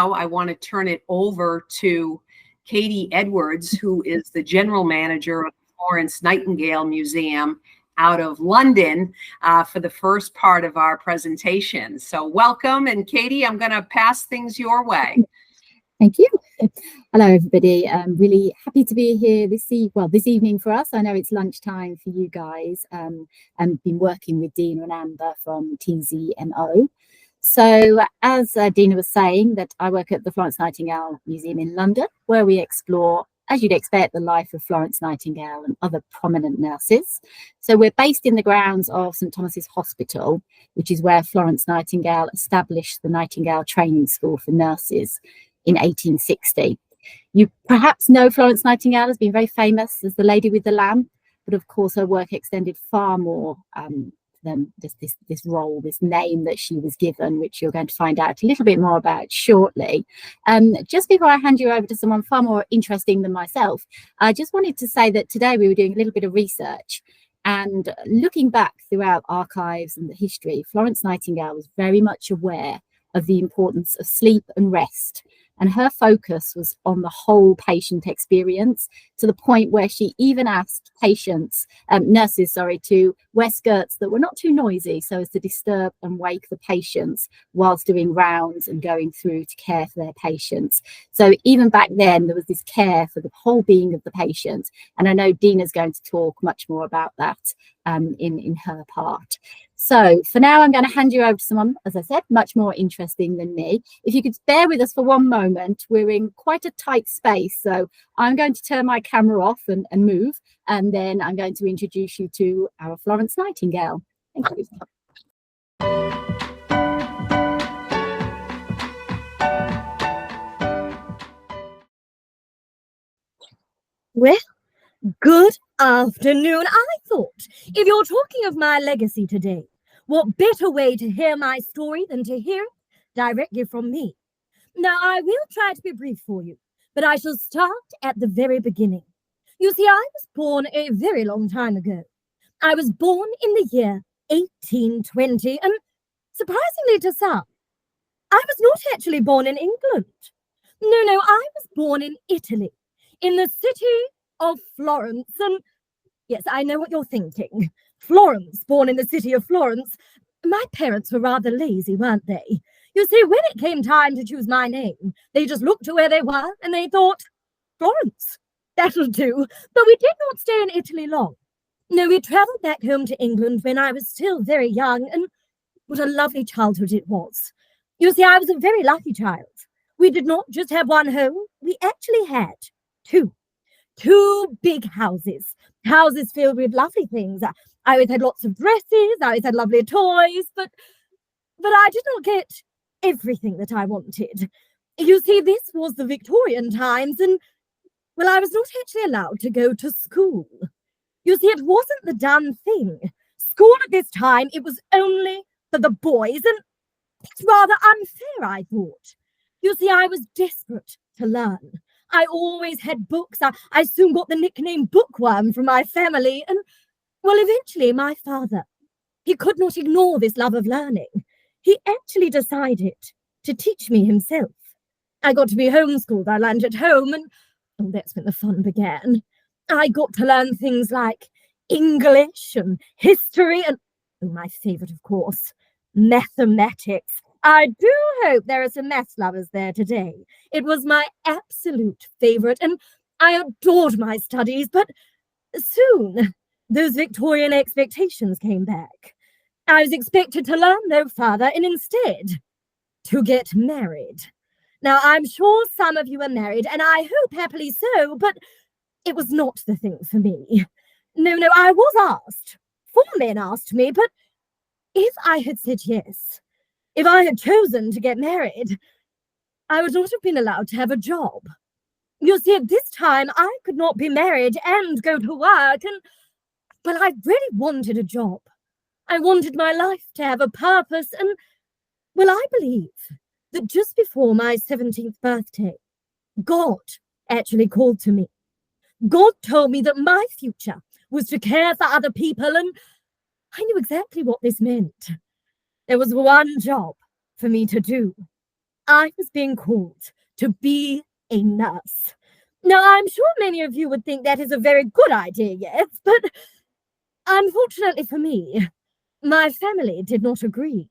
now I want to turn it over to Katie Edwards, who is the general manager of the Florence Nightingale Museum out of London, for the first part of our presentation. So welcome, and Katie, I'm going to pass things your way. Thank you. Hello, everybody. I'm really happy to be here this evening for us. I know it's lunchtime for you guys, and been working with Dina and Amber from 𝗍𝗪. So as Dina was saying, that I work at the Florence Nightingale Museum in London, where we explore, as you'd expect, the life of Florence Nightingale and other prominent nurses. So we're based in the grounds of St Thomas's Hospital, which is where Florence Nightingale established the Nightingale Training School for Nurses in 1860. You perhaps know Florence Nightingale has been very famous as the Lady with the Lamb, but of course her work extended far more than just this role, this name that she was given, which you're going to find out a little bit more about shortly. Just before I hand you over to someone far more interesting than myself, I just wanted to say that today we were doing a little bit of research, and looking back throughout archives and the history, Florence Nightingale was very much aware of the importance of sleep and rest. And her focus was on the whole patient experience, to the point where she even asked nurses, to wear skirts that were not too noisy so as to disturb and wake the patients whilst doing rounds and going through to care for their patients. So even back then, there was this care for the whole being of the patient. And I know Dina's going to talk much more about that in her part. So for now, I'm going to hand you over to someone, as I said, much more interesting than me. If you could bear with us for one moment, we're in quite a tight space. So I'm going to turn my camera off and move, and then I'm going to introduce you to our Florence Nightingale. Thank you. Well, good afternoon. I thought, if you're talking of my legacy today, what better way to hear my story than to hear it directly from me? Now, I will try to be brief for you, but I shall start at the very beginning. You see, I was born a very long time ago. I was born in the year 1820, and surprisingly to some, I was not actually born in England. No, I was born in Italy, in the city of Florence. And yes, I know what you're thinking. Florence, born in the city of Florence. My parents were rather lazy, weren't they? You see, when it came time to choose my name, they just looked to where they were and they thought, Florence, that'll do. But we did not stay in Italy long. No, we travelled back home to England when I was still very young, and what a lovely childhood it was. You see, I was a very lucky child. We did not just have one home, we actually had two big houses filled with lovely things. I always had lots of dresses, I always had lovely toys, but I did not get everything that I wanted. You see, this was the Victorian times, and well, I was not actually allowed to go to school. You see, it wasn't the done thing. School at this time, it was only for the boys, and it's rather unfair, I thought. You see, I was desperate to learn. I always had books. I soon got the nickname Bookworm from my family, and well, eventually my father, he could not ignore this love of learning. He actually decided to teach me himself. I got to be homeschooled. I learned at home, and oh, that's when the fun began. I got to learn things like English and history and, oh, my favourite, of course, mathematics. I do hope there are some maths lovers there today. It was my absolute favourite, and I adored my studies, but soon those Victorian expectations came back. I was expected to learn no further and instead to get married. Now, I'm sure some of you are married, and I hope happily so, but it was not the thing for me. No, I was asked. 4 men asked me, but if I had said yes, if I had chosen to get married, I would not have been allowed to have a job. You see, at this time, I could not be married and go to work, and well, I really wanted a job. I wanted my life to have a purpose, and well, I believe that just before my 17th birthday, God actually called to me. God told me that my future was to care for other people, and I knew exactly what this meant. There was one job for me to do. I was being called to be a nurse. Now, I'm sure many of you would think that is a very good idea, yes, but unfortunately for me, my family did not agree.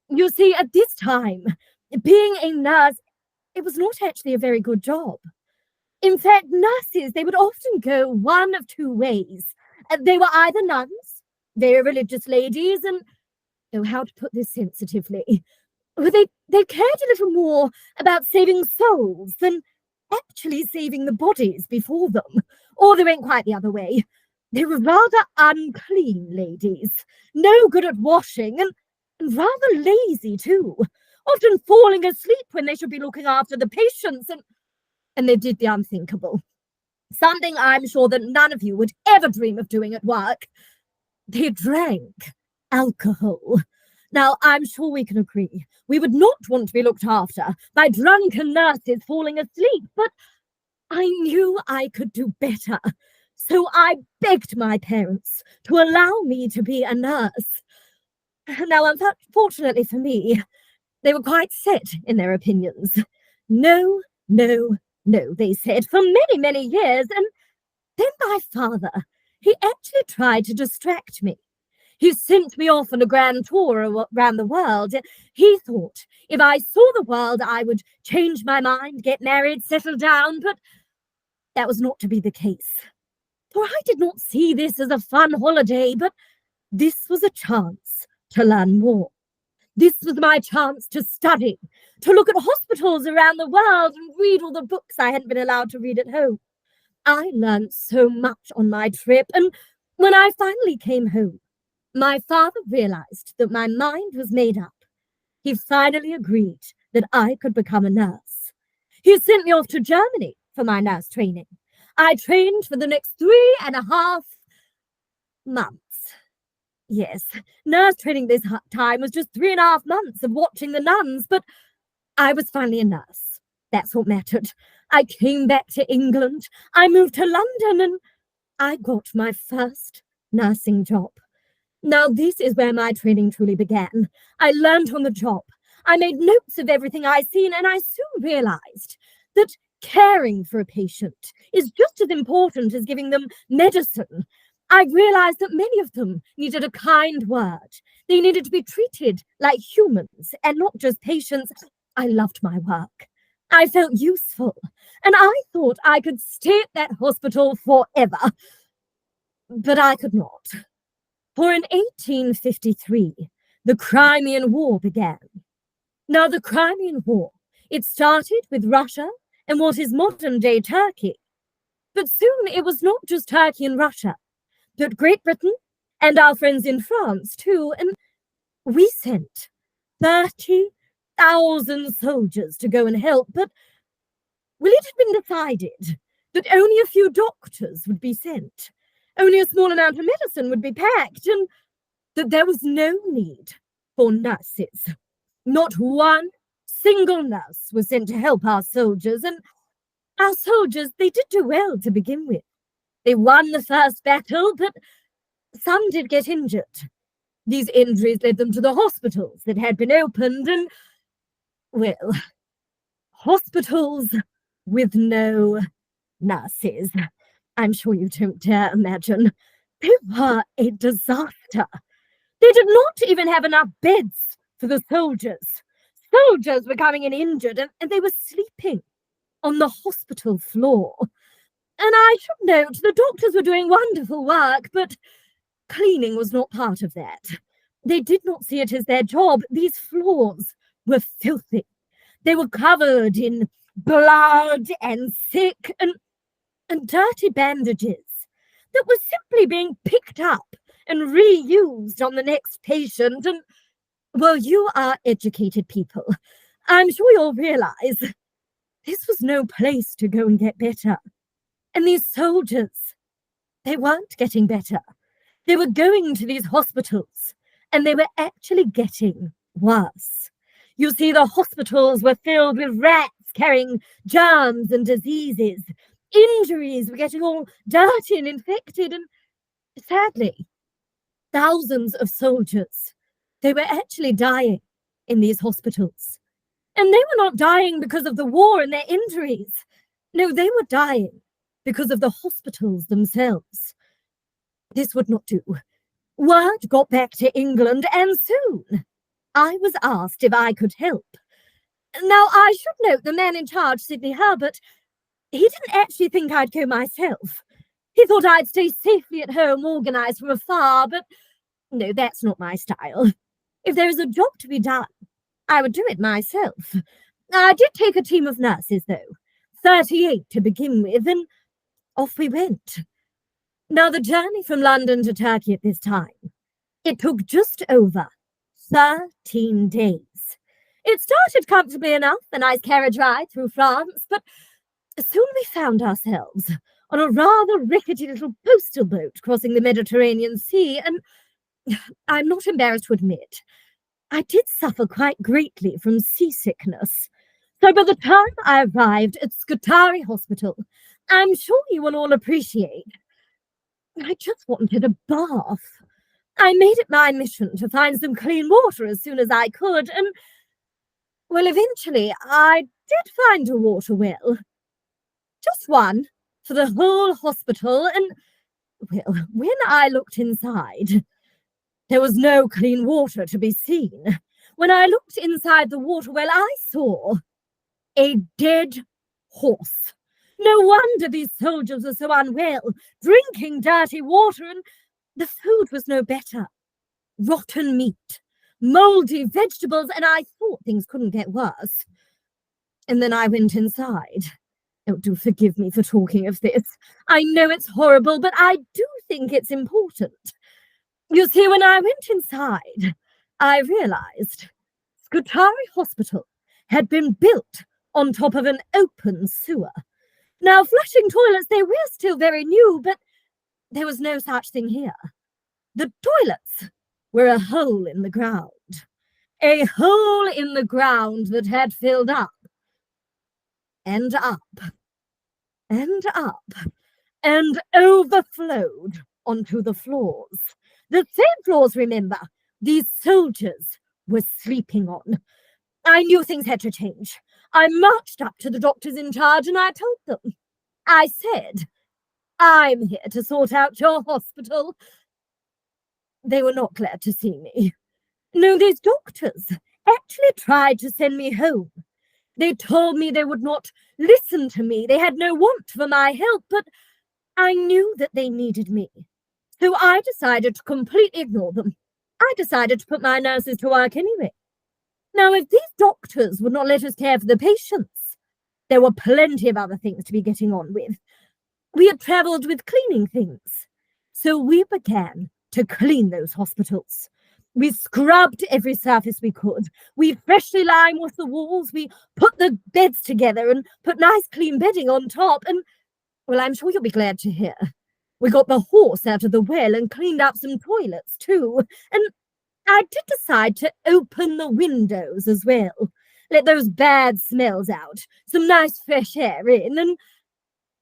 You see, at this time, being a nurse, it was not actually a very good job. In fact, nurses, they would often go one of two ways. They were either nuns, very religious ladies, and, oh, how to put this sensitively, but they cared a little more about saving souls than actually saving the bodies before them. Or they went quite the other way. They were rather unclean ladies, no good at washing, and rather lazy too, often falling asleep when they should be looking after the patients, and they did the unthinkable. Something I'm sure that none of you would ever dream of doing at work. They drank alcohol. Now, I'm sure we can agree, we would not want to be looked after by drunken nurses falling asleep, but I knew I could do better. So I begged my parents to allow me to be a nurse. Now, unfortunately for me, they were quite set in their opinions. No, no, no, they said, for many, many years. And then my father, he actually tried to distract me. He sent me off on a grand tour around the world. He thought if I saw the world, I would change my mind, get married, settle down, but that was not to be the case. For I did not see this as a fun holiday, but this was a chance to learn more. This was my chance to study, to look at hospitals around the world and read all the books I hadn't been allowed to read at home. I learned so much on my trip, and when I finally came home, my father realized that my mind was made up. He finally agreed that I could become a nurse. He sent me off to Germany for my nurse training. I trained for the next 3.5 months. Yes, nurse training this time was just 3.5 months of watching the nuns, but I was finally a nurse. That's what mattered. I came back to England. I moved to London and I got my first nursing job. Now, this is where my training truly began. I learned on the job. I made notes of everything I'd seen, and I soon realized that caring for a patient is just as important as giving them medicine. I realized that many of them needed a kind word. They needed to be treated like humans and not just patients. I loved my work. I felt useful, and I thought I could stay at that hospital forever. But I could not. For in 1853, the Crimean War began. Now, the Crimean War, it started with Russia and what is modern-day Turkey. But soon it was not just Turkey and Russia, but Great Britain and our friends in France too, and we sent 30,000 soldiers to go and help, but well, it had been decided that only a few doctors would be sent. Only a small amount of medicine would be packed, and that there was no need for nurses. Not one single nurse was sent to help our soldiers, and our soldiers, they did do well to begin with. They won the first battle, but some did get injured. These injuries led them to the hospitals that had been opened, and, well, hospitals with no nurses. I'm sure you don't dare imagine. They were a disaster. They did not even have enough beds for the soldiers. Soldiers were coming in injured, and they were sleeping on the hospital floor. And I should note, the doctors were doing wonderful work, but cleaning was not part of that. They did not see it as their job. These floors were filthy. They were covered in blood and sick and dirty bandages that were simply being picked up and reused on the next patient. And, well, you are educated people. I'm sure you'll realize this was no place to go and get better. And these soldiers, they weren't getting better. They were going to these hospitals, and they were actually getting worse. You see, the hospitals were filled with rats carrying germs and diseases. Injuries were getting all dirty and infected, and sadly, thousands of soldiers, they were actually dying in these hospitals. And they were not dying because of the war and their injuries. No, they were dying because of the hospitals themselves. This would not do. Word got back to England, and soon I was asked if I could help. Now, I should note the man in charge, 𝗨𝗶𝗴, he didn't actually think I'd go myself. He thought I'd stay safely at home, organised from afar, but no, that's not my style. If there is a job to be done, I would do it myself. I did take a team of nurses, though, 38 to begin with, and off we went. Now, the journey from London to Turkey at this time, it took just over 13 days. It started comfortably enough, a nice carriage ride through France, but soon we found ourselves on a rather rickety little postal boat crossing the Mediterranean Sea, and I'm not embarrassed to admit, I did suffer quite greatly from seasickness. So by the time I arrived at 𝗥𝗏𝗏 Hospital, I'm sure you will all appreciate, I just wanted a bath. I made it my mission to find some clean water as soon as I could, and, well, eventually I did find a water well. Just one for the whole hospital, and, well, when I looked inside, there was no clean water to be seen. When I looked inside the water well, I saw a dead horse. No wonder these soldiers were so unwell, drinking dirty water, and the food was no better. Rotten meat, mouldy vegetables, and I thought things couldn't get worse. And then I went inside. Oh, do forgive me for talking of this. I know it's horrible, but I do think it's important. You see, when I went inside, I realised 𝗥𝗏𝗏 Hospital had been built on top of an open sewer. Now, flushing toilets, they were still very new, but there was no such thing here. The toilets were a hole in the ground. A hole in the ground that had filled up and up and up and overflowed onto the floors. The same floors, remember, these soldiers were sleeping on. I knew things had to change. I marched up to the doctors in charge and I told them. I said, I'm here to sort out your hospital. They were not glad to see me. No, these doctors actually tried to send me home. They told me they would not listen to me. They had no want for my help, but I knew that they needed me. So I decided to completely ignore them. I decided to put my nurses to work anyway. Now, if these doctors would not let us care for the patients, there were plenty of other things to be getting on with. We had travelled with cleaning things. So we began to clean those hospitals. We scrubbed every surface we could. We freshly limewashed the walls. We put the beds together and put nice clean bedding on top. And, well, I'm sure you'll be glad to hear, we got the horse out of the well and cleaned up some toilets too. And I did decide to open the windows as well. Let those bad smells out, some nice fresh air in, and,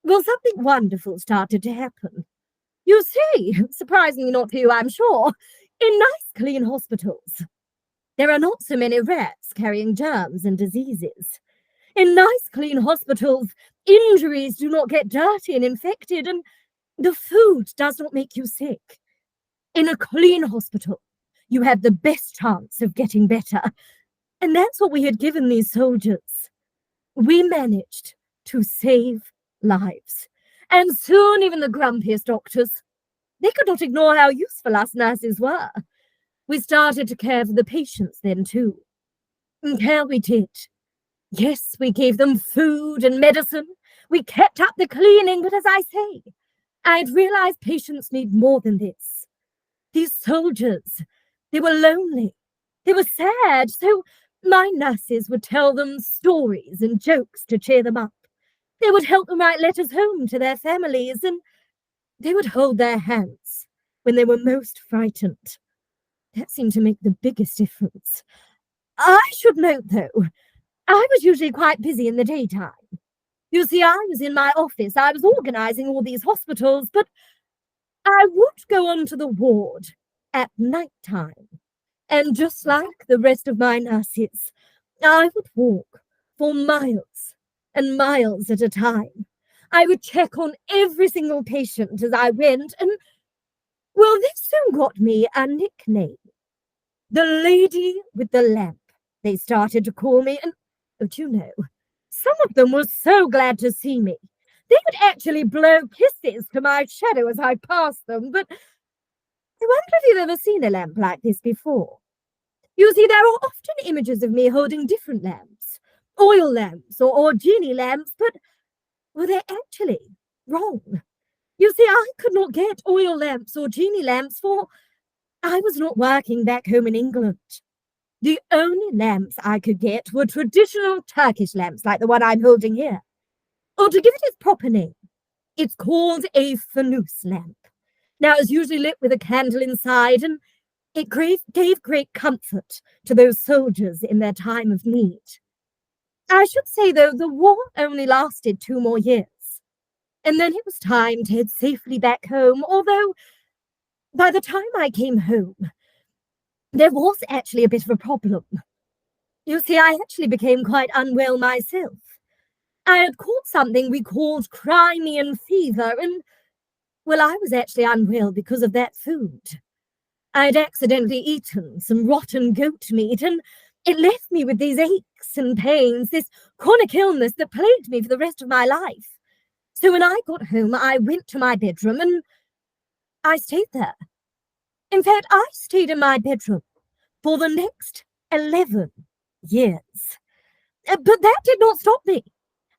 well, something wonderful started to happen. You see, surprisingly not to you, I'm sure, in nice clean hospitals, there are not so many rats carrying germs and diseases. In nice clean hospitals, injuries do not get dirty and infected, and the food does not make you sick. In a clean hospital, you have the best chance of getting better. And that's what we had given these soldiers. We managed to save lives. And soon even the grumpiest doctors, they could not ignore how useful us nurses were. We started to care for the patients then too. And care we did. Yes, we gave them food and medicine. We kept up the cleaning, but as I say, I'd realised patients need more than this. These soldiers, they were lonely. They were sad, so my nurses would tell them stories and jokes to cheer them up. They would help them write letters home to their families, and they would hold their hands when they were most frightened. That seemed to make the biggest difference. I should note, though, I was usually quite busy in the daytime. You see, I was in my office. I was organising all these hospitals, but I would go onto the ward at night time. And just like the rest of my nurses, I would walk for miles and miles at a time. I would check on every single patient as I went, and, well, this soon got me a nickname. The lady with the lamp, they started to call me, and, oh, do you know, some of them were so glad to see me. They would actually blow kisses to my shadow as I passed them, but I wonder if you've ever seen a lamp like this before. You see, there are often images of me holding different lamps, oil lamps or genie lamps, but, well, they're actually wrong. You see, I could not get oil lamps or genie lamps, for I was not working back home in England. The only lamps I could get were traditional Turkish lamps like the one I'm holding here. Or to give it its proper name, it's called a 𝗨 lamp. Now, it's usually lit with a candle inside, and it gave great comfort to those soldiers in their time of need. I should say, though, the war only lasted 2 more years, and then it was time to head safely back home, although by the time I came home, there was actually a bit of a problem. You see, I actually became quite unwell myself. I had caught something we called crimean fever, and, well, I was actually unwell because of that food. I had accidentally eaten some rotten goat meat, and it left me with these aches and pains, this chronic illness that plagued me for the rest of my life. So when I got home, I went to my bedroom, and I stayed there. In fact, I stayed in my bedroom for the next 11 years. But that did not stop me.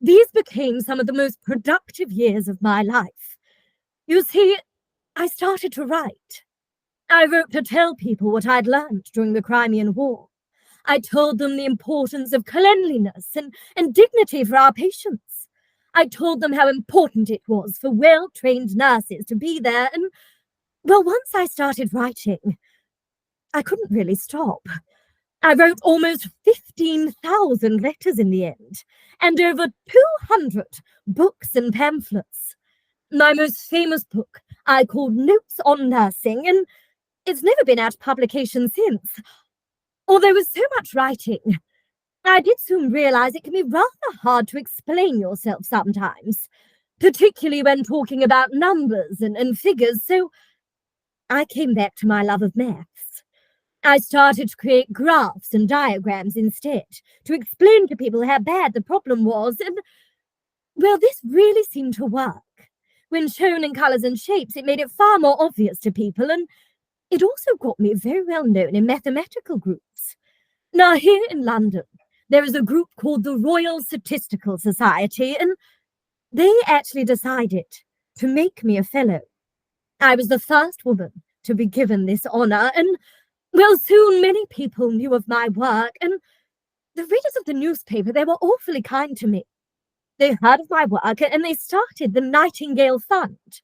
These became some of the most productive years of my life. You see, I started to write. I wrote to tell people what I'd learned during the Crimean War. I told them the importance of cleanliness and dignity for our patients. I told them how important it was for well-trained nurses to be there, and, well, once I started writing, I couldn't really stop. I wrote almost 15,000 letters in the end, and over 200 books and pamphlets. My most famous book I called Notes on Nursing, and it's never been out of publication since. Although with so much writing, I did soon realize it can be rather hard to explain yourself sometimes, particularly when talking about numbers and figures, so I came back to my love of maths. I started to create graphs and diagrams instead, to explain to people how bad the problem was, and, well, this really seemed to work. When shown in colours and shapes, it made it far more obvious to people, and it also got me very well known in mathematical groups. Now, here in London, there is a group called the Royal Statistical Society, and they actually decided to make me a fellow. I was the first woman to be given this honour, and, well, soon many people knew of my work, and the readers of the newspaper, they were awfully kind to me. They heard of my work, and they started the Nightingale Fund.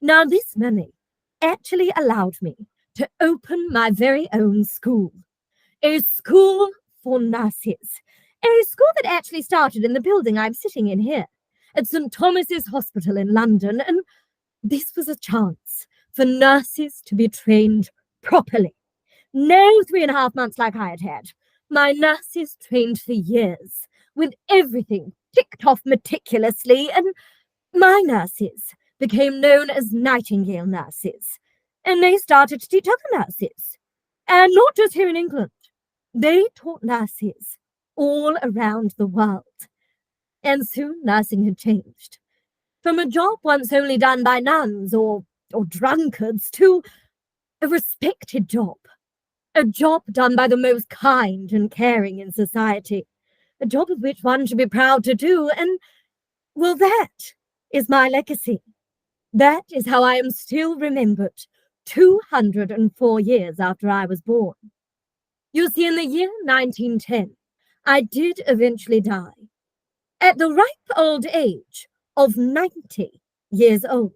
Now, this money actually allowed me to open my very own school, a school for nurses, a school that actually started in the building I'm sitting in here, at St. Thomas's Hospital in London, and this was a chance for nurses to be trained properly. No 3.5 months like I had had. My nurses trained for years, with everything ticked off meticulously, and my nurses became known as Nightingale nurses, and they started to teach other nurses, and not just here in England. They taught nurses all around the world, and soon nursing had changed, from a job once only done by nuns or drunkards to a respected job, a job done by the most kind and caring in society, a job of which one should be proud to do, and, well, that is my legacy. That is how I am still remembered 204 years after I was born. You see, in the year 1910, I did eventually die, at the ripe old age of 90 years old.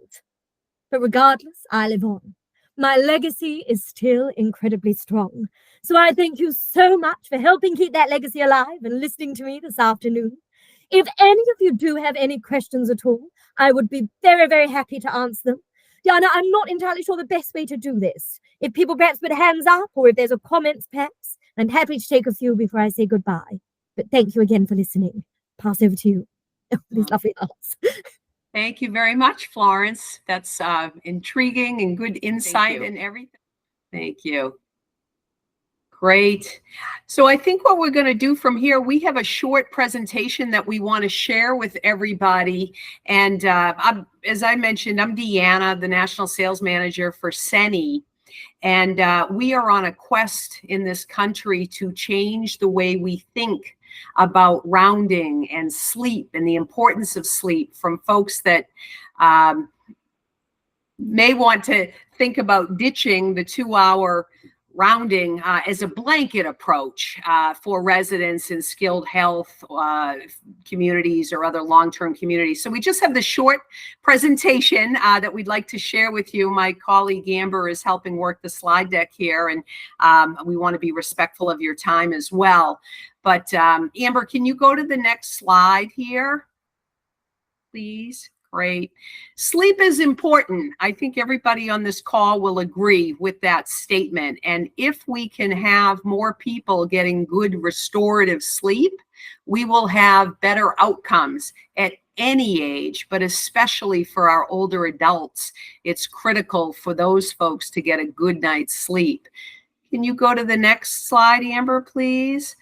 But regardless, I live on. My legacy is still incredibly strong. So I thank you so much for helping keep that legacy alive and listening to me this afternoon. If any of you do have any questions at all, I would be very, very happy to answer them. Diana, I'm not entirely sure the best way to do this. If people perhaps put hands up, or if there's a comments perhaps, I'm happy to take a few before I say goodbye. But thank you again for listening. Pass over to you. These lovely hearts. Thank you very much, Florence. That's intriguing and good insight and everything. Thank you. Great. So I think what we're going to do from here, we have a short presentation that we want to share with everybody. And as I mentioned, I'm Deanna, the National Sales Manager for 𝗨. And we are on a quest in this country to change the way we think about rounding and sleep and the importance of sleep from folks that may want to think about ditching the 2-hour rounding as a blanket approach for residents in skilled health communities or other long-term communities. So we just have the short presentation that we'd like to share with you. My colleague Amber is helping work the slide deck here, and we want to be respectful of your time as well. But Amber, can you go to the next slide here, please? Great. Sleep is important. I think everybody on this call will agree with that statement. And if we can have more people getting good restorative sleep, we will have better outcomes at any age, but especially for our older adults. It's critical for those folks to get a good night's sleep. Can you go to the next slide, Amber, please?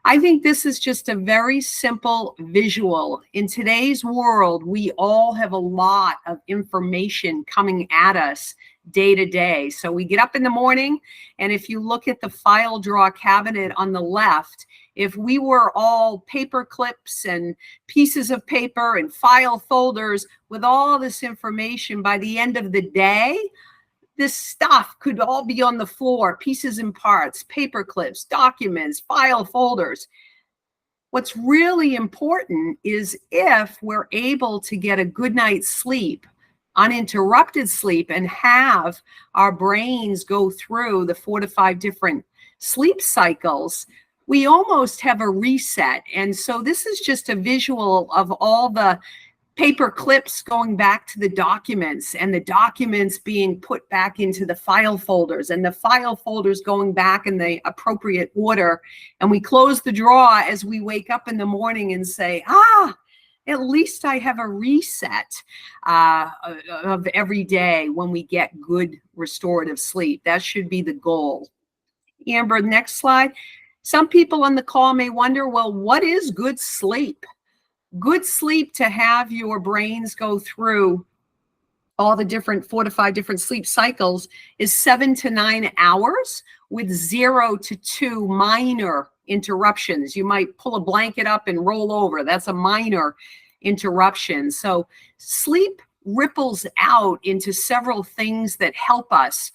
I think this is just a very simple visual. In today's world, we all have a lot of information coming at us day to day. So we get up in the morning, and if you look at the file drawer cabinet on the left, if we were all paper clips and pieces of paper and file folders with all this information, by the end of the day, this stuff could all be on the floor, pieces and parts, paper clips, documents, file folders. What's really important is if we're able to get a good night's sleep, uninterrupted sleep, and have our brains go through the 4 to 5 different sleep cycles, we almost have a reset. And so this is just a visual of all the paper clips going back to the documents, and the documents being put back into the file folders, and the file folders going back in the appropriate order. And we close the drawer as we wake up in the morning and say, at least I have a reset of every day when we get good restorative sleep. That should be the goal. Amber, next slide. Some people on the call may wonder, well, what is good sleep? Good sleep, to have your brains go through all the different 4 to 5 different sleep cycles, is 7 to 9 hours with 0 to 2 minor interruptions. You might pull a blanket up and roll over. That's a minor interruption. So sleep ripples out into several things that help us: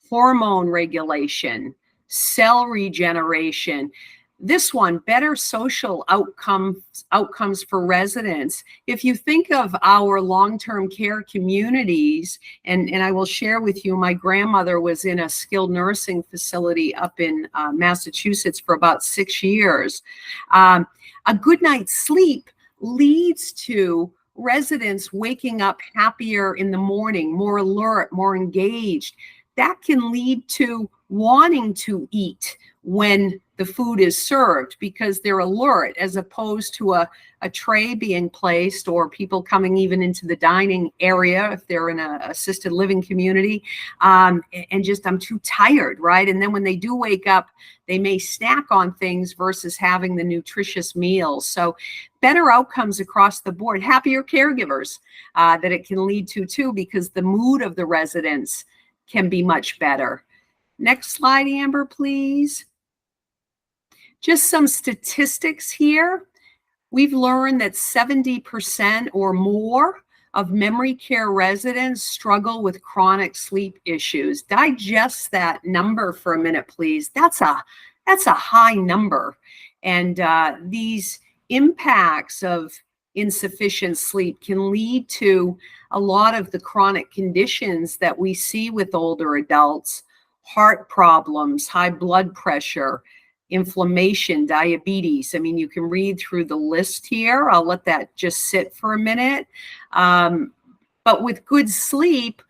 hormone regulation, cell regeneration. This one, better social outcomes for residents. If you think of our long-term care communities, and I will share with you, my grandmother was in a skilled nursing facility up in Massachusetts for about 6 years. A good night's sleep leads to residents waking up happier in the morning, more alert, more engaged. That can lead to wanting to eat when the food is served, because they're alert, as opposed to a tray being placed, or people coming even into the dining area if they're in an assisted living community, and just, I'm too tired, right? And then when they do wake up, they may snack on things versus having the nutritious meals. So better outcomes across the board, happier caregivers that it can lead to too, because the mood of the residents can be much better. Next slide, Amber, please. Just some statistics here. We've learned that 70% or more of memory care residents struggle with chronic sleep issues. Digest that number for a minute, please. That's a high number. And these impacts of insufficient sleep can lead to a lot of the chronic conditions that we see with older adults: heart problems, high blood pressure, inflammation, diabetes. I mean, you can read through the list here. I'll let that just sit for a minute. But with good sleep,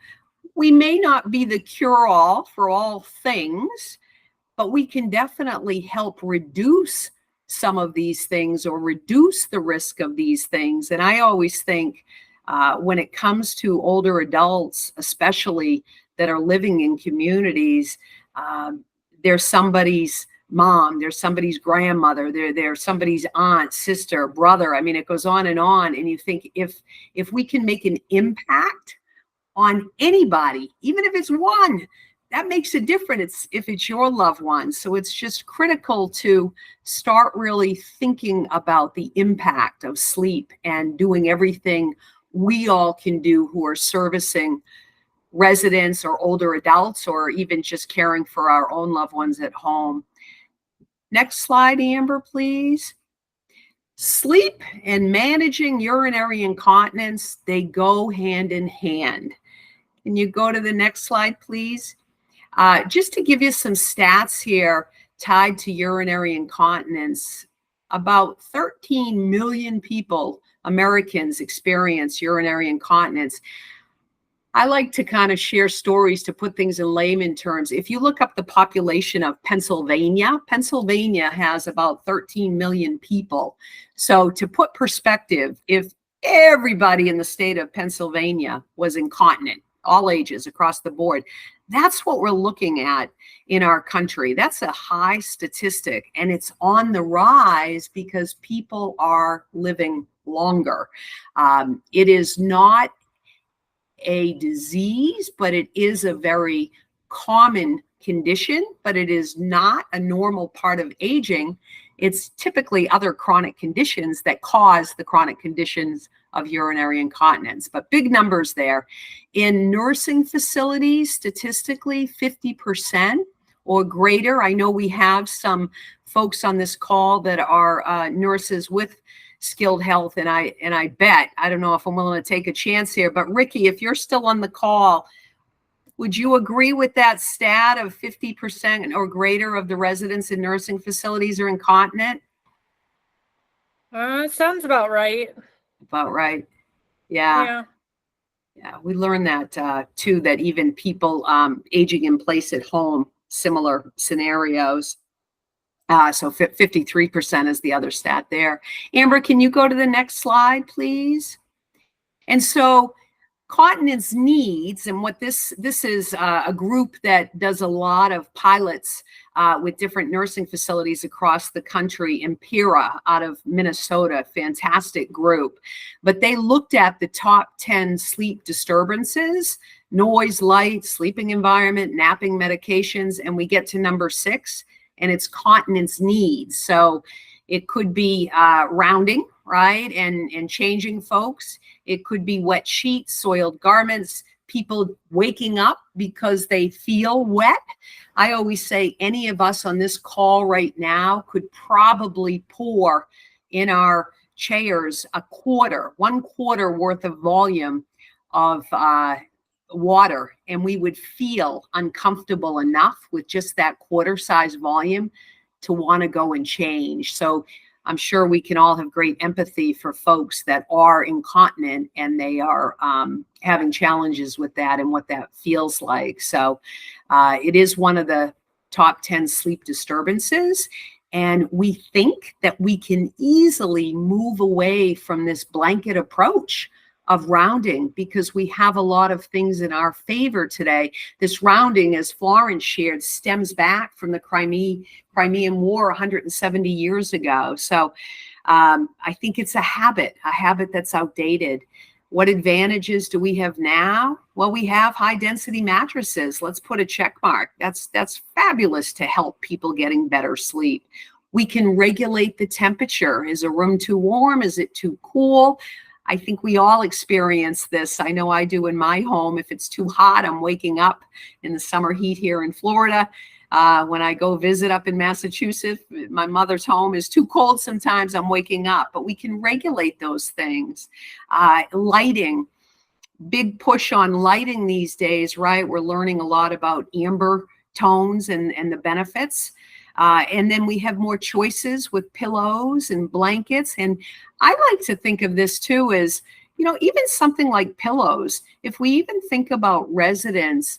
we may not be the cure-all for all things, but we can definitely help reduce some of these things or reduce the risk of these things. And I always think when it comes to older adults, especially that are living in communities, they're somebody's mom, they're somebody's grandmother, they're somebody's aunt, sister, brother. I mean, it goes on. And you think if we can make an impact on anybody, even if it's one, that makes a difference if it's your loved one. So it's just critical to start really thinking about the impact of sleep and doing everything we all can do who are servicing residents or older adults, or even just caring for our own loved ones at home. Next slide, Amber, please. Sleep and managing urinary incontinence, they go hand in hand. Can you go to the next slide, please? Just to give you some stats here tied to urinary incontinence, about 13 million people, Americans, experience urinary incontinence. I like to kind of share stories to put things in layman terms. If you look up the population of Pennsylvania, Pennsylvania has about 13 million people. So to put perspective, if everybody in the state of Pennsylvania was incontinent, all ages across the board, that's what we're looking at in our country. That's a high statistic, and it's on the rise because people are living longer. It is not a disease, but it is a very common condition, but it is not a normal part of aging. It's typically other chronic conditions that cause the chronic conditions of urinary incontinence, but big numbers there. In nursing facilities, statistically 50% or greater. I know we have some folks on this call that are nurses with skilled health, and I bet, I don't know if I'm willing to take a chance here, but Ricky, if you're still on the call, would you agree with that stat of 50% or greater of the residents in nursing facilities are incontinent? Sounds about right. About right. Yeah. Yeah, we learned that too, that even people aging in place at home, similar scenarios. So 53% is the other stat there. Amber, can you go to the next slide, please? And so continence needs, and what this is a group that does a lot of pilots with different nursing facilities across the country. 𝗵𝗏 out of Minnesota, fantastic group. But they looked at the top 10 sleep disturbances: noise, light, sleeping environment, napping medications, and we get to number 6, and it's continence needs. So it could be rounding, right, and changing folks. It could be wet sheets, soiled garments, people waking up because they feel wet. I always say any of us on this call right now could probably pour in our chairs one quarter worth of volume of water, and we would feel uncomfortable enough with just that quarter size volume to want to go and change. So I'm sure we can all have great empathy for folks that are incontinent and they are having challenges with that and what that feels like. So it is one of the top 10 sleep disturbances. And we think that we can easily move away from this blanket approach of rounding because we have a lot of things in our favor today. This rounding, as Florence shared, stems back from the Crimean War 170 years ago. So I think it's a habit that's outdated. What advantages do we have now? Well, we have high density mattresses. Let's put a check mark. That's fabulous to help people getting better sleep. We can regulate the temperature. Is a room too warm? Is it too cool? I think we all experience this. I know I do in my home. If it's too hot, I'm waking up in the summer heat here in Florida. When I go visit up in Massachusetts, my mother's home is too cold sometimes, I'm waking up. But we can regulate those things. Lighting, big push on lighting these days, right? We're learning a lot about amber tones and the benefits. And then we have more choices with pillows and blankets. And I like to think of this too as, even something like pillows. If we even think about residents,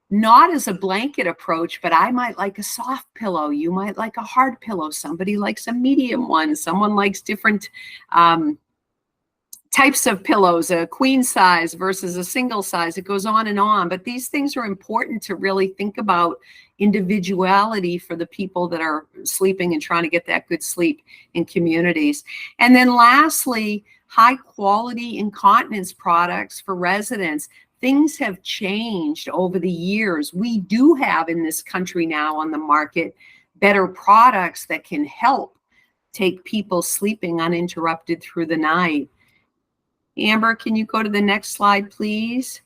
not as a blanket approach, but I might like a soft pillow. You might like a hard pillow. Somebody likes a medium one. Someone likes different types of pillows, a queen size versus a single size. It goes on and on. But these things are important to really think about individuality for the people that are sleeping and trying to get that good sleep in communities. And then lastly, high quality incontinence products for residents. Things have changed over the years. We do have in this country now on the market better products that can help take people sleeping uninterrupted through the night. Amber, can you go to the next slide, please?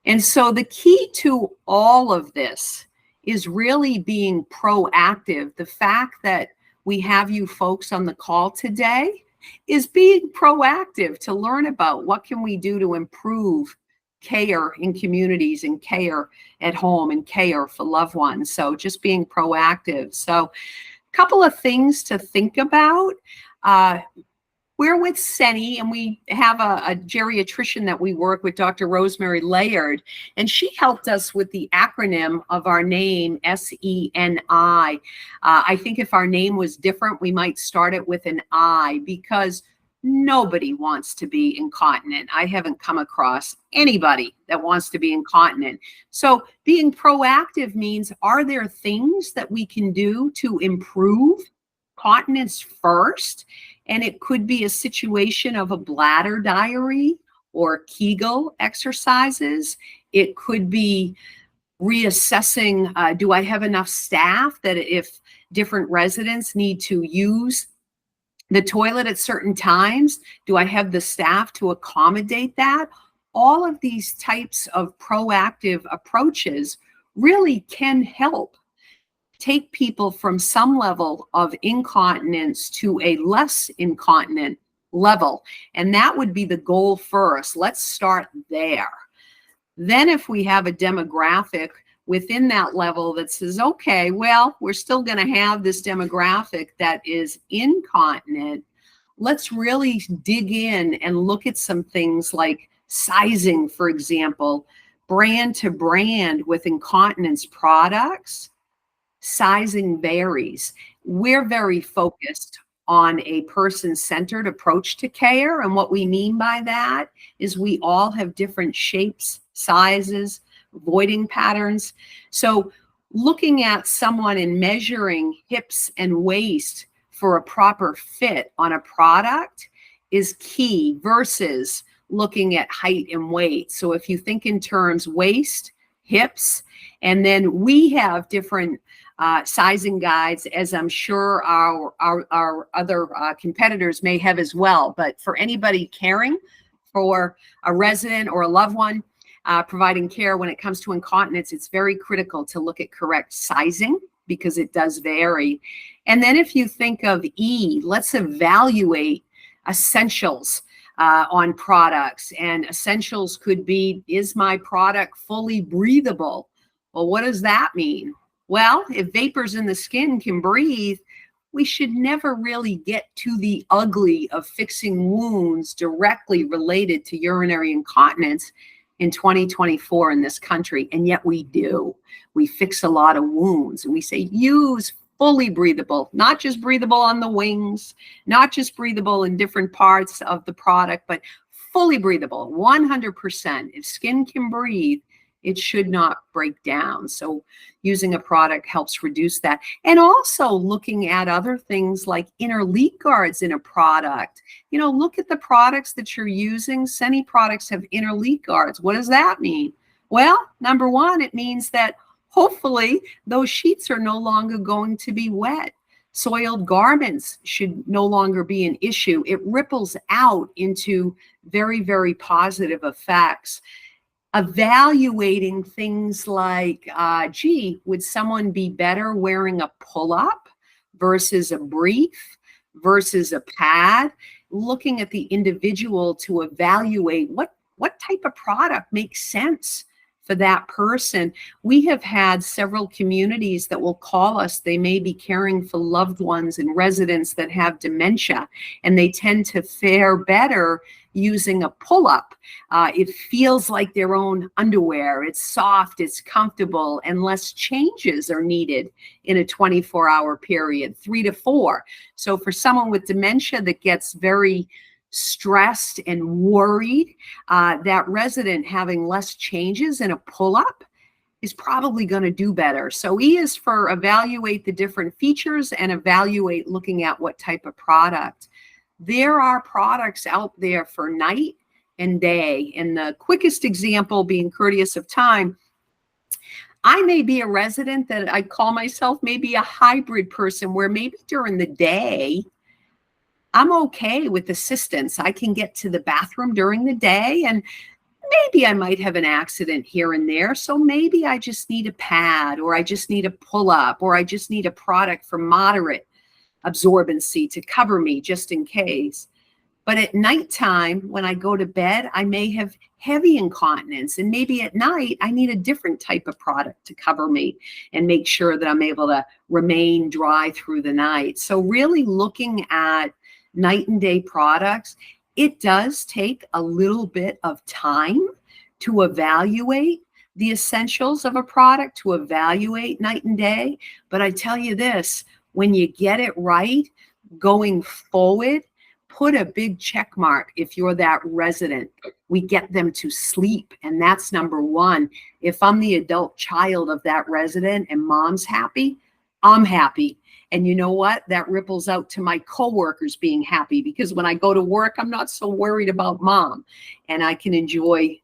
And so the key to all of this is really being proactive. The fact that we have you folks on the call today is being proactive to learn about what can we do to improve care in communities and care at home and care for loved ones. So just being proactive. So a couple of things to think about. We're with 𝗨, and we have a geriatrician that we work with, Dr. Rosemary Layard, and she helped us with the acronym of our name, SENI. I think if our name was different, we might start it with an I, because nobody wants to be incontinent. I haven't come across anybody that wants to be incontinent. So being proactive means, are there things that we can do to improve continence first? And it could be a situation of a bladder diary or Kegel exercises. It could be reassessing, do I have enough staff that if different residents need to use the toilet at certain times, do I have the staff to accommodate that? All of these types of proactive approaches really can help take people from some level of incontinence to a less incontinent level. And that would be the goal first. Let's start there. Then if we have a demographic within that level that says, okay, well, we're still going to have this demographic that is incontinent, let's really dig in and look at some things like sizing, for example, brand to brand with incontinence products. Sizing varies. We're very focused on a person-centered approach to care. And what we mean by that is we all have different shapes, sizes, voiding patterns. So looking at someone and measuring hips and waist for a proper fit on a product is key versus looking at height and weight. So if you think in terms waist, hips, and then we have different sizing guides, as I'm sure our other competitors may have as well. But for anybody caring for a resident or a loved one, providing care when it comes to incontinence, it's very critical to look at correct sizing because it does vary. And then if you think of E, let's evaluate essentials on products. And essentials could be, is my product fully breathable? Well, what does that mean? Well, if vapors in the skin can breathe, we should never really get to the ugly of fixing wounds directly related to urinary incontinence in 2024 in this country. And yet we do. We fix a lot of wounds and we say use fully breathable, not just breathable on the wings, not just breathable in different parts of the product, but fully breathable, 100%. If skin can breathe, it should not break down. So using a product helps reduce that. And also looking at other things like inner leak guards in a product. You know, look at the products that you're using. 𝗨 products have inner leak guards. What does that mean? Well, number one, it means that hopefully those sheets are no longer going to be wet. Soiled garments should no longer be an issue. It ripples out into very, very positive effects. Evaluating things like, gee, would someone be better wearing a pull-up versus a brief versus a pad? Looking at the individual to evaluate what type of product makes sense for that person. We have had several communities that will call us. They may be caring for loved ones and residents that have dementia, and they tend to fare better using a pull-up. It feels like their own underwear. It's soft, it's comfortable, and less changes are needed in a 24-hour period, 3 to 4. So for someone with dementia that gets very stressed and worried, that resident having less changes in a pull-up is probably going to do better. So E is for evaluate the different features and evaluate looking at what type of product. There are products out there for night and day. And the quickest example, being courteous of time, I may be a resident that I call myself maybe a hybrid person, where maybe during the day, I'm okay with assistance. I can get to the bathroom during the day, and maybe I might have an accident here and there. So maybe I just need a pad, or I just need a pull-up, or I just need a product for moderate absorbency to cover me just in case. But at nighttime, when I go to bed, I may have heavy incontinence, and maybe at night I need a different type of product to cover me and make sure that I'm able to remain dry through the night. So really looking at night and day products, it does take a little bit of time to evaluate the essentials of a product, to evaluate night and day. But I tell you this, when you get it right, going forward, put a big check mark if you're that resident. We get them to sleep, and that's number one. If I'm the adult child of that resident and mom's happy, I'm happy. And you know what? That ripples out to my coworkers being happy, because when I go to work, I'm not so worried about mom, and I can enjoy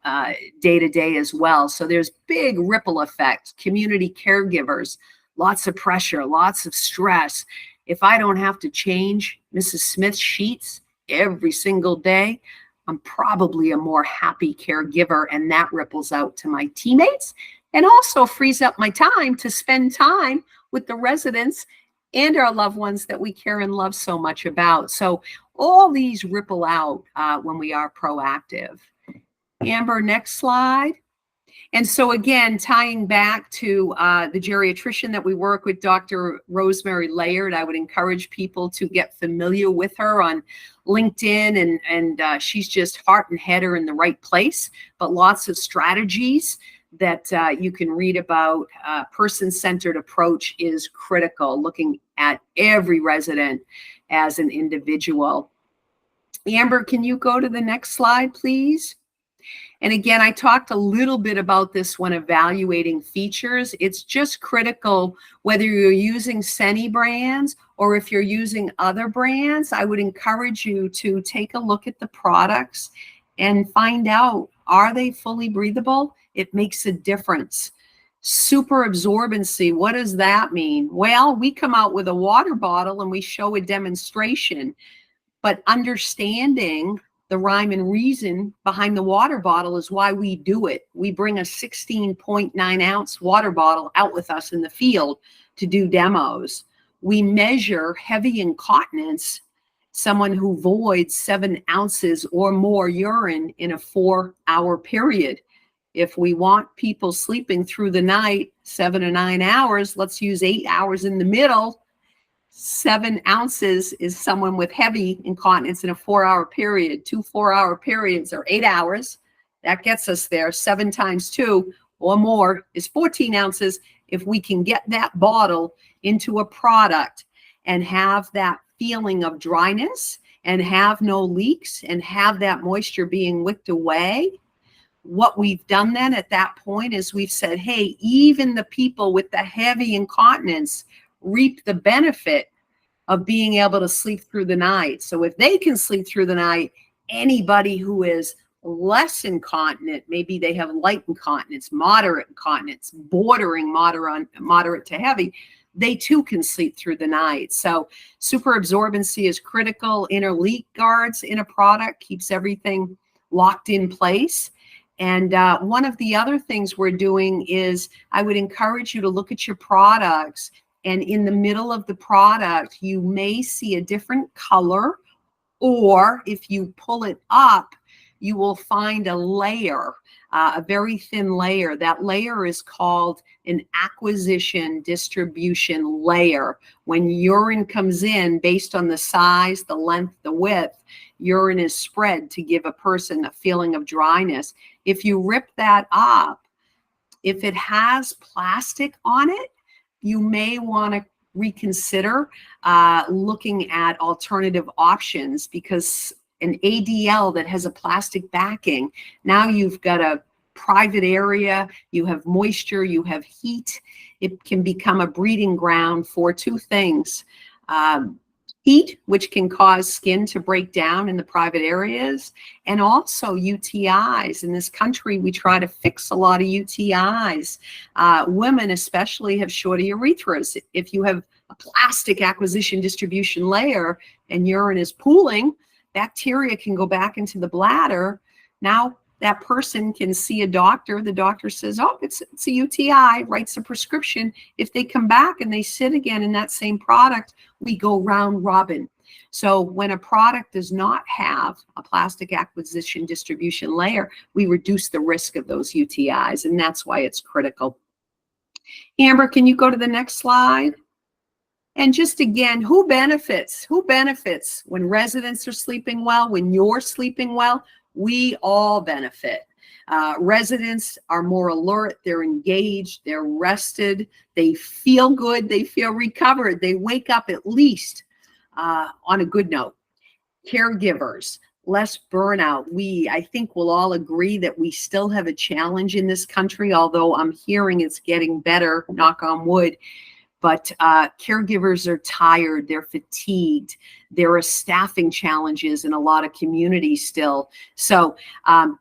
day to day as well. So there's big ripple effects. Community caregivers, lots of pressure, lots of stress. If I don't have to change Mrs. Smith's sheets every single day, I'm probably a more happy caregiver, and that ripples out to my teammates and also frees up my time to spend time with the residents and our loved ones that we care and love so much about. So all these ripple out when we are proactive. Amber, next slide. And so again, tying back to the geriatrician that we work with, Dr. Rosemary Layard, I would encourage people to get familiar with her on LinkedIn, and she's just heart and head are in the right place, but lots of strategies that you can read about. Person-centered approach is critical, looking at every resident as an individual. Amber, can you go to the next slide, please? And again, I talked a little bit about this when evaluating features. It's just critical whether you're using Seni brands or if you're using other brands. I would encourage you to take a look at the products and find out, are they fully breathable? It makes a difference. Super absorbency, what does that mean? Well, we come out with a water bottle and we show a demonstration, but understanding the rhyme and reason behind the water bottle is why we do it. We bring a 16.9 ounce water bottle out with us in the field to do demos. We measure heavy incontinence, someone who voids 7 ounces or more urine in a 4-hour period. If we want people sleeping through the night 7 to 9 hours, let's use 8 hours in the middle. 7 ounces is someone with heavy incontinence in a 4-hour period. 2 4-hour periods are 8 hours. That gets us there. 7 times 2 or more is 14 ounces. If we can get that bottle into a product and have that feeling of dryness and have no leaks and have that moisture being wicked away, what we've done then at that point is we've said, hey, even the people with the heavy incontinence reap the benefit of being able to sleep through the night. So if they can sleep through the night, anybody who is less incontinent, maybe they have light incontinence, moderate incontinence, bordering moderate to heavy, they too can sleep through the night. So super absorbency is critical. Inner leak guards in a product keeps everything locked in place. And one of the other things we're doing is I would encourage you to look at your products, and in the middle of the product, you may see a different color, or if you pull it up, you will find a layer, a very thin layer. That layer is called an acquisition distribution layer. When urine comes in, based on the size, the length, the width, urine is spread to give a person a feeling of dryness. If you rip that up, if it has plastic on it, you may want to reconsider looking at alternative options, because an ADL that has a plastic backing, now you've got a private area, you have moisture, you have heat. It can become a breeding ground for two things. Heat, which can cause skin to break down in the private areas, and also UTIs. In this country, we try to fix a lot of UTIs. Women especially have shorter urethras. If you have a plastic acquisition distribution layer and urine is pooling, bacteria can go back into the bladder. Now that person can see a doctor. The doctor says, oh, it's a UTI, writes a prescription. If they come back and they sit again in that same product, we go round robin. So when a product does not have a plastic acquisition distribution layer, we reduce the risk of those UTIs, and that's why it's critical. Amber, can you go to the next slide? And just again, who benefits? Who benefits when residents are sleeping well, when you're sleeping well? We all benefit. Residents are more alert, they're engaged, they're rested, they feel good, they feel recovered, they wake up at least on a good note. Caregivers, less burnout. I think we'll all agree that we still have a challenge in this country, although I'm hearing it's getting better, knock on wood. But caregivers are tired, they're fatigued. There are staffing challenges in a lot of communities still. So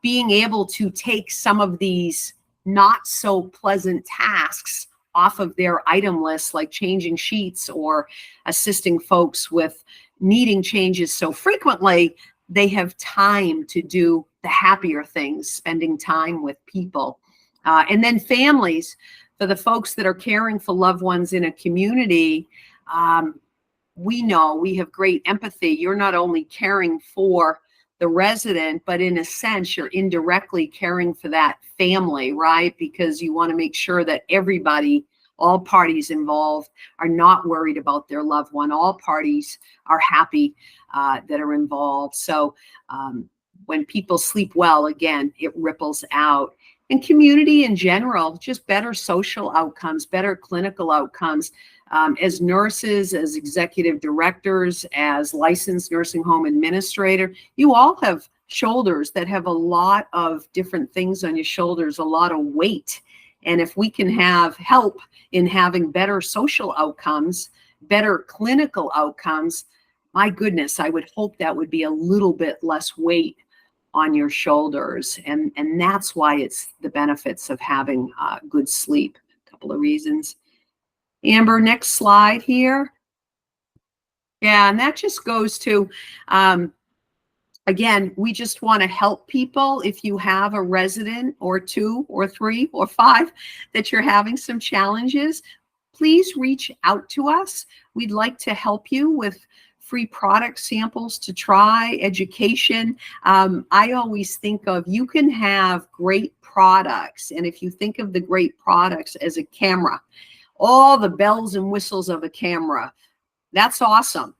being able to take some of these not so pleasant tasks off of their item list, like changing sheets or assisting folks with needing changes so frequently, they have time to do the happier things, spending time with people. And then families. For the folks that are caring for loved ones in a community, we know we have great empathy. You're not only caring for the resident, but in a sense, you're indirectly caring for that family, right? Because you want to make sure that everybody, all parties involved, are not worried about their loved one. All parties are happy that are involved. So when people sleep well, again, it ripples out. And community in general, just better social outcomes, better clinical outcomes. As nurses, as executive directors, as licensed nursing home administrator, you all have shoulders that have a lot of different things on your shoulders, a lot of weight. And if we can have help in having better social outcomes, better clinical outcomes, my goodness, I would hope that would be a little bit less weight on your shoulders. And that's why it's the benefits of having good sleep. A couple of reasons. Amber, next slide here. Yeah, and that just goes to, again, we just want to help people. If you have a resident or two or three or five that you're having some challenges, please reach out to us. We'd like to help you with free product samples to try, education. I always think of, you can have great products. And if you think of the great products as a camera, all the bells and whistles of a camera, that's awesome.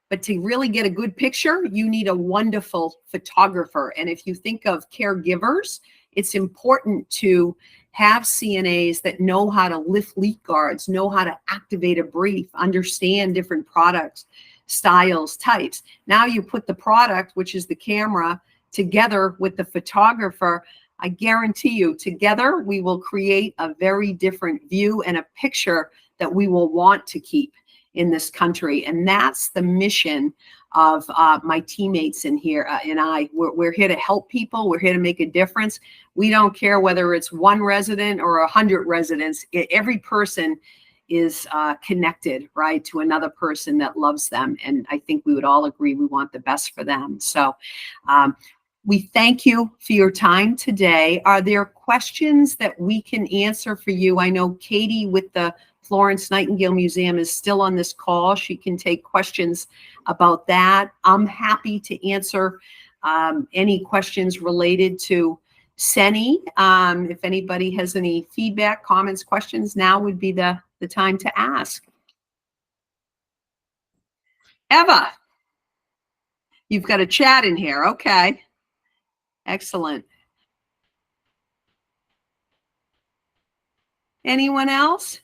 But to really get a good picture, you need a wonderful photographer. And if you think of caregivers, it's important to have CNAs that know how to lift leak guards, know how to activate a brief, understand different products, styles, types. Now you put the product, which is the camera, together with the photographer. I guarantee you, together we will create a very different view and a picture that we will want to keep in this country. And that's the mission of my teammates in here and I. We're here to help people. We're here to make a difference. We don't care whether it's one resident or 100 residents. Every person is connected, right, to another person that loves them. And I think we would all agree we want the best for them. So we thank you for your time today. Are there questions that we can answer for you? I know Katie with the Florence Nightingale Museum is still on this call. She can take questions about that. I'm happy to answer any questions related to 𝗀̱. If anybody has any feedback, comments, questions, now would be the time to ask. Eva, you've got a chat in here. Okay. Excellent. Anyone else?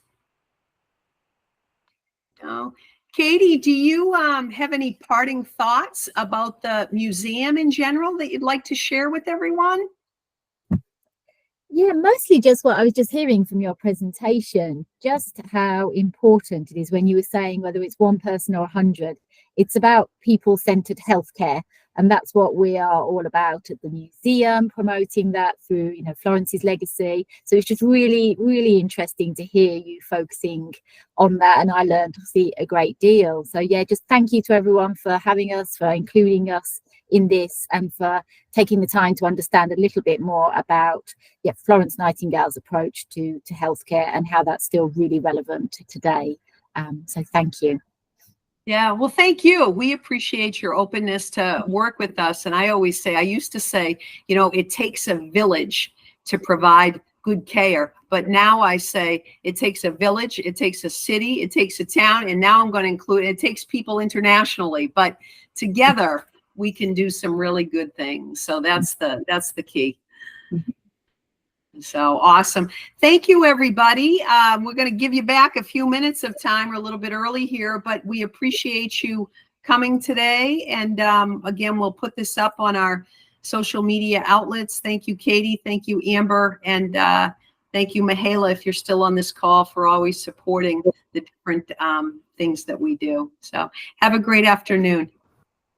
No. Katie, do you have any parting thoughts about the museum in general that you'd like to share with everyone? Yeah, mostly just what I was just hearing from your presentation, just how important it is when you were saying whether it's one person or 100, it's about people-centered healthcare. And that's what we are all about at the museum, promoting that through, you know, Florence's legacy. So it's just really, really interesting to hear you focusing on that. And I learned, obviously, a great deal. So yeah, just thank you to everyone for having us, for including us in this, and for taking the time to understand a little bit more about Florence Nightingale's approach to healthcare and how that's still really relevant today. So thank you. Yeah, well, thank you. We appreciate your openness to work with us. And I used to say, you know, it takes a village to provide good care. But now I say it takes a village, it takes a city, it takes a town, and now I'm going to include, it takes people internationally. But together we can do some really good things. So that's the key. So awesome. Thank you, everybody. We're going to give you back a few minutes of time. We're a little bit early here, but we appreciate you coming today. And again, we'll put this up on our social media outlets. Thank you, Katie. Thank you, Amber. And thank you, Mihaela, if you're still on this call, for always supporting the different things that we do. So have a great afternoon.